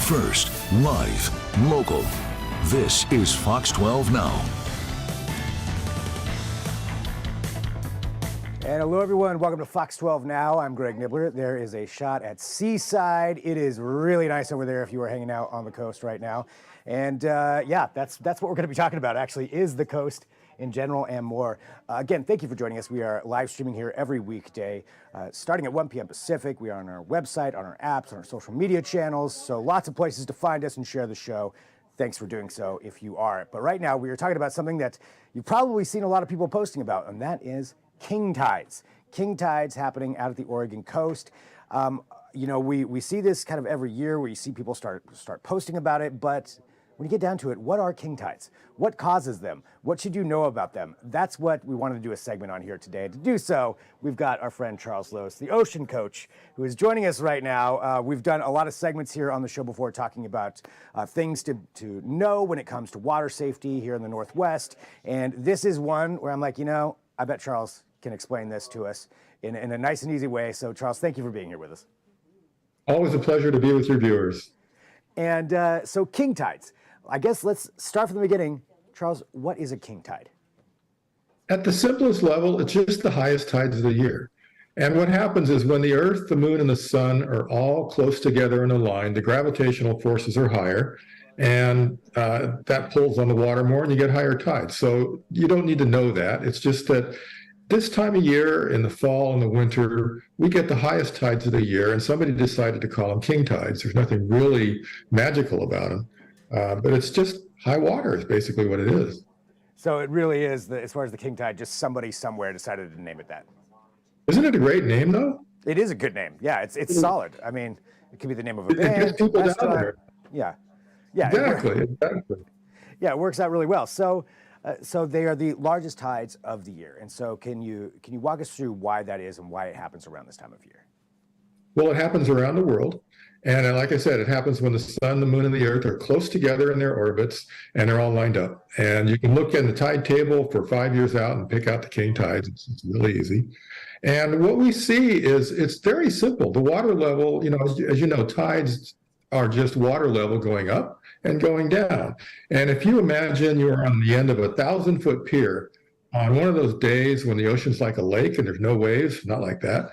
First, live, local. This is Fox 12 Now. And hello, everyone. Welcome to Fox 12 Now. I'm Greg Nibbler. There is a shot at Seaside. It is really nice over there if you are hanging out on the coast right now. And yeah, that's what we're going to be talking about, actually, is the coast in general and more. Again, thank you for joining us. We are live streaming here every weekday, starting at 1 p.m. Pacific. We are on our website, on our apps, on our social media channels. So lots of places to find us and share the show. Thanks for doing so if you are. But right now, we are talking about something that you've probably seen a lot of people posting about, and that is king tides. King tides happening out at the Oregon coast. You know, we see this kind of every year where you see people start posting about it, but when you get down to it, what are king tides? What causes them? What should you know about them? That's what we wanted to do a segment on here today. To do so, we've got our friend Charles Lose, the ocean coach, who is joining us right now. We've done a lot of segments here on the show before talking about things to know when it comes to water safety here in the Northwest. And this is one where I'm like, you know, I bet Charles can explain this to us in a nice and easy way. So Charles, thank you for being here with us. Always a pleasure to be with your viewers. And so king tides. I guess let's start from the beginning. Charles, what is a king tide? At the simplest level, it's just the highest tides of the year. And what happens is when the Earth, the Moon, and the Sun are all close together in a line, the gravitational forces are higher, and that pulls on the water more, and you get higher tides. So you don't need to know that. It's just that this time of year, in the fall and the winter, we get the highest tides of the year, and somebody decided to call them king tides. There's nothing really magical about them. But it's just high water is basically what it is. So it really is, as far as the king tide, just somebody somewhere decided to name it that. Isn't it a great name, though? It is a good name. Yeah, it's solid. I mean, it could be the name of a band. It gets people down there. Yeah. Exactly. Yeah, it works out really well. So they are the largest tides of the year. And so can you walk us through why that is and why it happens around this time of year? Well, it happens around the world. And like I said, it happens when the sun, the moon, and the earth are close together in their orbits, and they're all lined up. And you can look in the tide table for 5 years out and pick out the king tides. It's really easy. And what we see is it's very simple. The water level, you know, as you know, tides are just water level going up and going down. And if you imagine you're on the end of a 1,000-foot pier on one of those days when the ocean's like a lake and there's no waves, not like that,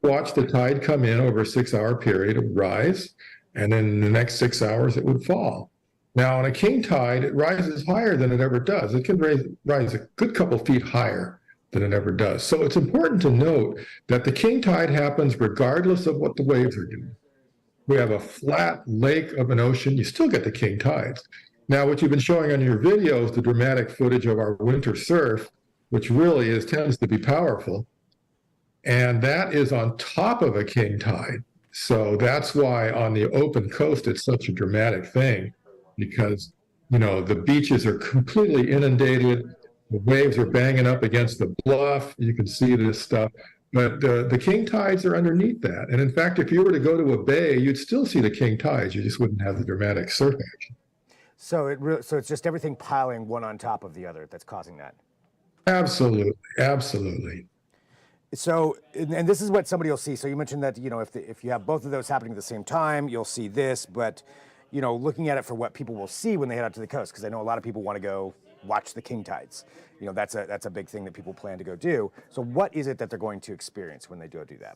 watch the tide come in over a 6-hour period, it would rise, and then in the next 6 hours it would fall. Now on a king tide, it rises higher than it ever does. It can rise a good couple feet higher than it ever does. So it's important to note that the king tide happens regardless of what the waves are doing. We have a flat lake of an ocean, you still get the king tides. Now what you've been showing on your videos, the dramatic footage of our winter surf, which really tends to be powerful. And that is on top of a king tide. So that's why on the open coast, it's such a dramatic thing because, you know, the beaches are completely inundated. The waves are banging up against the bluff. You can see this stuff. But the king tides are underneath that. And in fact, if you were to go to a bay, you'd still see the king tides. You just wouldn't have the dramatic surf action. So it's just everything piling one on top of the other that's causing that. Absolutely. Absolutely. So, and this is what somebody will see. So you mentioned that, you know, if you have both of those happening at the same time, you'll see this. But, you know, looking at it for what people will see when they head out to the coast, because I know a lot of people want to go watch the king tides. You know, that's a big thing that people plan to go do. So what is it that they're going to experience when they do that?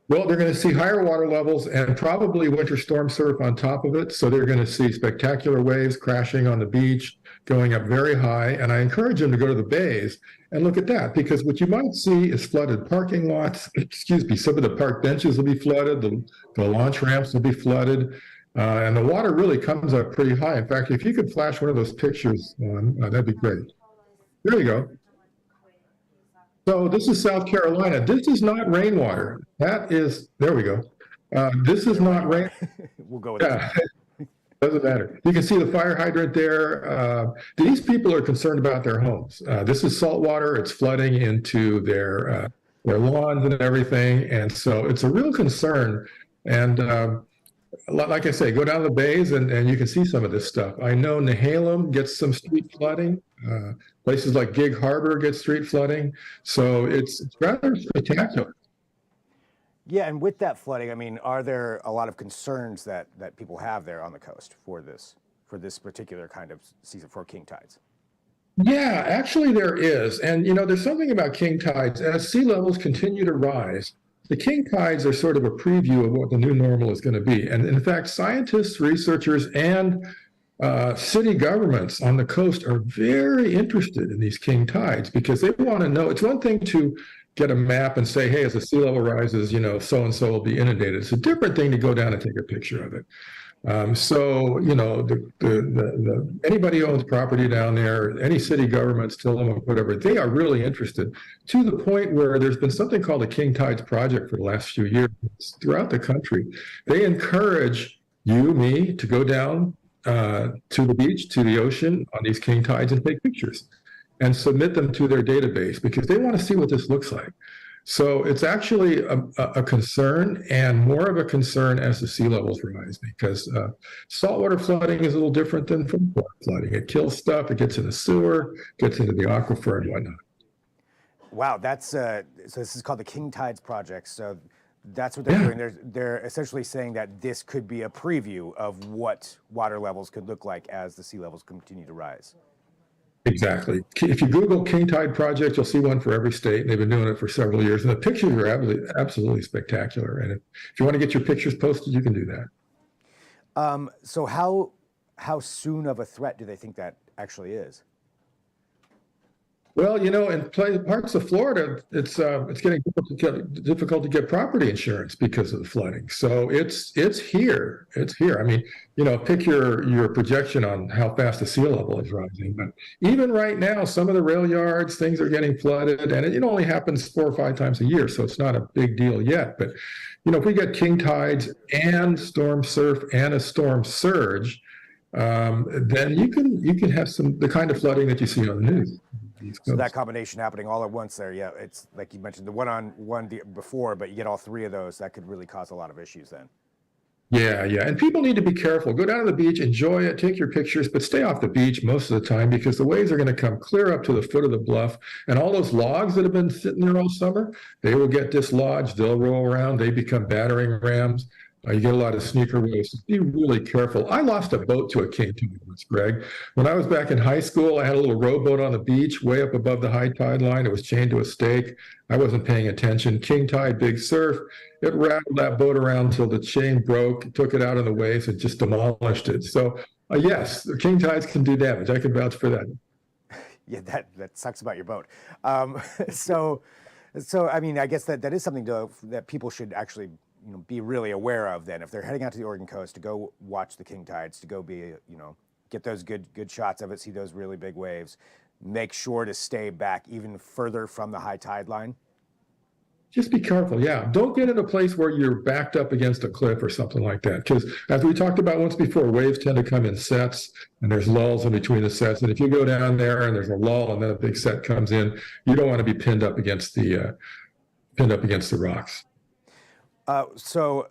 Well, they're going to see higher water levels and probably winter storm surf on top of it. So they're going to see spectacular waves crashing on the beach, going up very high. And I encourage them to go to the bays and look at that, because what you might see is flooded parking lots. Excuse me, some of the park benches will be flooded. The launch ramps will be flooded. And the water really comes up pretty high. In fact, if you could flash one of those pictures on, that'd be great. There you go. So this is South Carolina. This is not rainwater. That is, there we go. This is not rain. We'll go with that. Doesn't matter. You can see the fire hydrant there. These people are concerned about their homes. This is salt water. It's flooding into their lawns and everything. And so it's a real concern. And like I say, go down the bays and you can see some of this stuff. I know Nehalem gets some street flooding. Places like Gig Harbor get street flooding. So it's rather spectacular. Yeah, and with that flooding, I mean, are there a lot of concerns that people have there on the coast for this particular kind of season for king tides? Yeah, actually there is. And there's something about king tides. As sea levels continue to rise, the king tides are sort of a preview of what the new normal is going to be. And in fact, scientists, researchers, and city governments on the coast are very interested in these king tides because they want to know. It's one thing to get a map and say, hey, as the sea level rises, so and so will be inundated. It's a different thing to go down and take a picture of it. Anybody who owns property down there, any city governments, Tillamook, whatever, they are really interested to the point where there's been something called the King Tides Project for the last few years throughout the country. They encourage you, me, to go down to the beach, to the ocean on these king tides and take pictures and submit them to their database because they want to see what this looks like. So it's actually a concern, and more of a concern as the sea levels rise, because saltwater flooding is a little different than freshwater flooding. It kills stuff, it gets in the sewer, gets into the aquifer and whatnot. Wow, that's so this is called the King Tides Project. So that's what they're doing. They're essentially saying that this could be a preview of what water levels could look like as the sea levels continue to rise. Exactly. If you Google King Tide Project, you'll see one for every state, and they've been doing it for several years. And the pictures are absolutely spectacular. And if you want to get your pictures posted, you can do that. So how soon of a threat do they think that actually is? Well, in parts of Florida, it's getting difficult to get property insurance because of the flooding. So it's here. It's here. I mean, pick your projection on how fast the sea level is rising. But even right now, some of the rail yards, things are getting flooded, and it only happens 4 or 5 times a year, so it's not a big deal yet. But if we get king tides and storm surf and a storm surge, then you can have the kind of flooding that you see on the news. So that combination happening all at once there, yeah, it's like you mentioned the one before, but you get all 3 of those, that could really cause a lot of issues then. Yeah. And people need to be careful. Go down to the beach, enjoy it, take your pictures, but stay off the beach most of the time because the waves are going to come clear up to the foot of the bluff. And all those logs that have been sitting there all summer, they will get dislodged, they'll roll around, they become battering rams. You get a lot of sneaker waves. Be really careful. I lost a boat to a king tide once, Greg. When I was back in high school, I had a little rowboat on the beach way up above the high tide line. It was chained to a stake. I wasn't paying attention. King tide, big surf. It rattled that boat around until the chain broke, took it out of the waves, and just demolished it. So, yes, the king tides can do damage. I can vouch for that. Yeah, that sucks about your boat. So I mean, I guess that is something that people should actually be really aware of then if they're heading out to the Oregon coast to go watch the king tides, to go get those good shots of it, see those really big waves. Make sure to stay back even further from the high tide line. Just be careful. Yeah. Don't get in a place where you're backed up against a cliff or something like that. Because as we talked about once before, waves tend to come in sets and there's lulls in between the sets. And if you go down there and there's a lull and then a big set comes in, you don't want to be pinned up against the rocks. So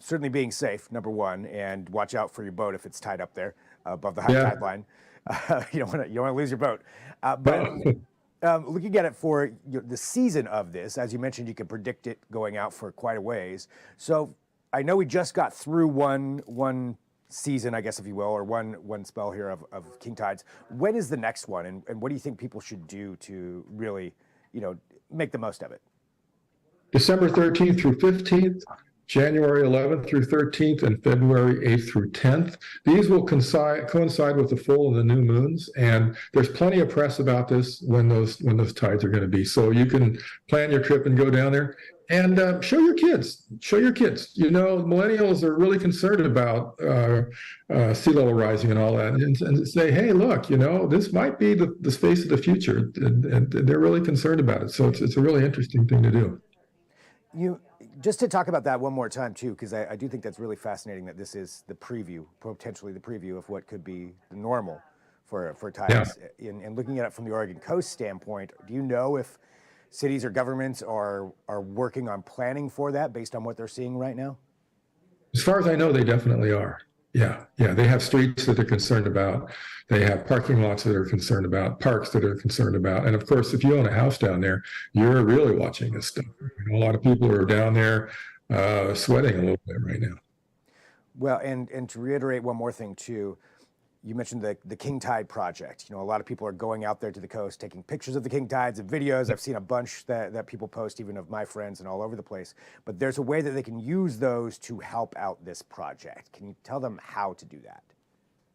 certainly being safe, number one, and watch out for your boat if it's tied up there above the high tide line. You don't want to lose your boat. But looking at it for the season of this, as you mentioned, you can predict it going out for quite a ways. So I know we just got through one season, I guess, if you will, or one spell here of king tides. When is the next one, and what do you think people should do to really, make the most of it? December 13th through 15th, January 11th through 13th, and February 8th through 10th. These will coincide with the full and the new moons, and there's plenty of press about this when those tides are going to be. So you can plan your trip and go down there and show your kids. Millennials are really concerned about sea level rising and all that, and say, hey, look, this might be the space of the future, and they're really concerned about it. So it's a really interesting thing to do. Just to talk about that one more time too, because I do think that's really fascinating that this is the preview, potentially the preview of what could be the normal for tides. Yeah. And looking at it from the Oregon coast standpoint, do you know if cities or governments are working on planning for that based on what they're seeing right now? As far as I know, they definitely are. Yeah. They have streets that they're concerned about. They have parking lots that they're concerned about, parks that they're concerned about. And of course, if you own a house down there, you're really watching this stuff. A lot of people are down there sweating a little bit right now. Well, and to reiterate one more thing too, you mentioned the King Tide Project. You know, a lot of people are going out there to the coast, taking pictures of the king tides and videos. I've seen a bunch that people post, even of my friends and all over the place. But there's a way that they can use those to help out this project. Can you tell them how to do that?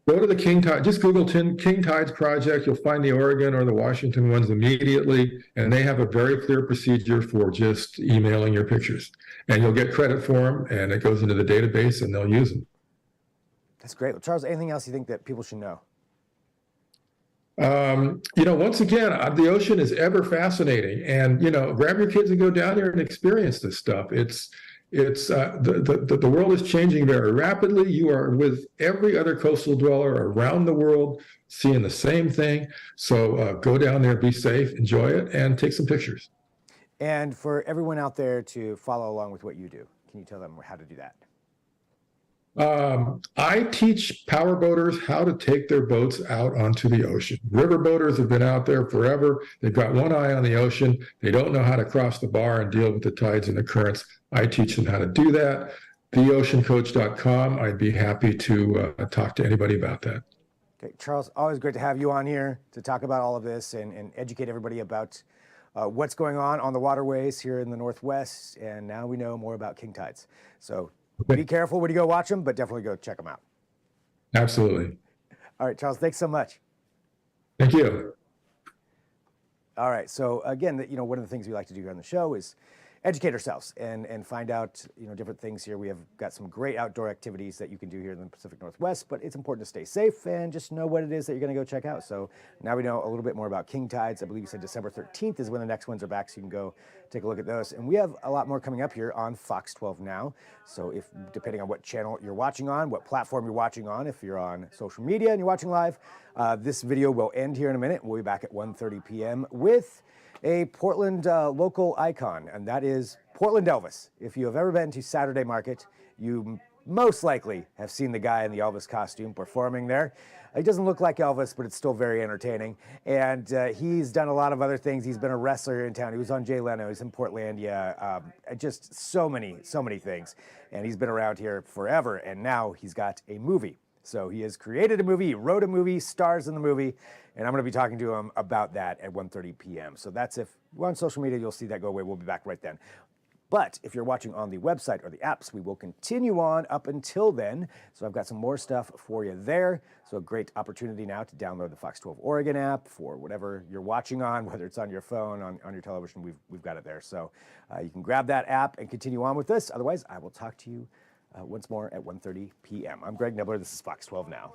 Go to the King Tide, just Google King Tides Project. You'll find the Oregon or the Washington ones immediately, and they have a very clear procedure for just emailing your pictures. And you'll get credit for them, and it goes into the database, and they'll use them. That's great. Well, Charles, anything else you think that people should know? Once again, the ocean is ever fascinating, and grab your kids and go down there and experience this stuff. The world is changing very rapidly. You are with every other coastal dweller around the world seeing the same thing. So go down there, be safe, enjoy it, and take some pictures. And for everyone out there to follow along with what you do, can you tell them how to do that? I teach power boaters how to take their boats out onto the ocean. River boaters have been out there forever. They've got one eye on the ocean. They don't know how to cross the bar and deal with the tides and the currents. I teach them how to do that. TheOceanCoach.com. I'd be happy to talk to anybody about that. Okay, Charles, always great to have you on here to talk about all of this and educate everybody about what's going on the waterways here in the Northwest. And now we know more about king tides. So be careful when you go watch them, but definitely go check them out. Absolutely. All right, Charles, thanks so much. Thank you. All right, so again, one of the things we like to do here on the show is educate ourselves and find out, different things here. We have got some great outdoor activities that you can do here in the Pacific Northwest, but it's important to stay safe and just know what it is that you're going to go check out. So now we know a little bit more about king tides. I believe you said December 13th is when the next ones are back, so you can go take a look at those. And we have a lot more coming up here on Fox 12 Now. So depending on what channel you're watching on, what platform you're watching on, if you're on social media and you're watching live, this video will end here in a minute. We'll be back at 1:30 p.m. with a Portland local icon, and that is Portland Elvis. If you have ever been to Saturday Market, you most likely have seen the guy in the Elvis costume performing there. He doesn't look like Elvis, but it's still very entertaining. And he's done a lot of other things. He's been a wrestler in town. He was on Jay Leno. He's in Portlandia. Just so many things. And he's been around here forever. And now he's got a movie. So he has created a movie, he wrote a movie, stars in the movie, and I'm going to be talking to him about that at 1:30 p.m. So that's if we're on social media, you'll see that go away. We'll be back right then. But if you're watching on the website or the apps, we will continue on up until then. So I've got some more stuff for you there. So a great opportunity now to download the Fox 12 Oregon app for whatever you're watching on, whether it's on your phone, on your television, we've got it there. So you can grab that app and continue on with this. Otherwise, I will talk to you once more at 1:30 p.m. I'm Greg Nibbler. This is Fox 12 Now.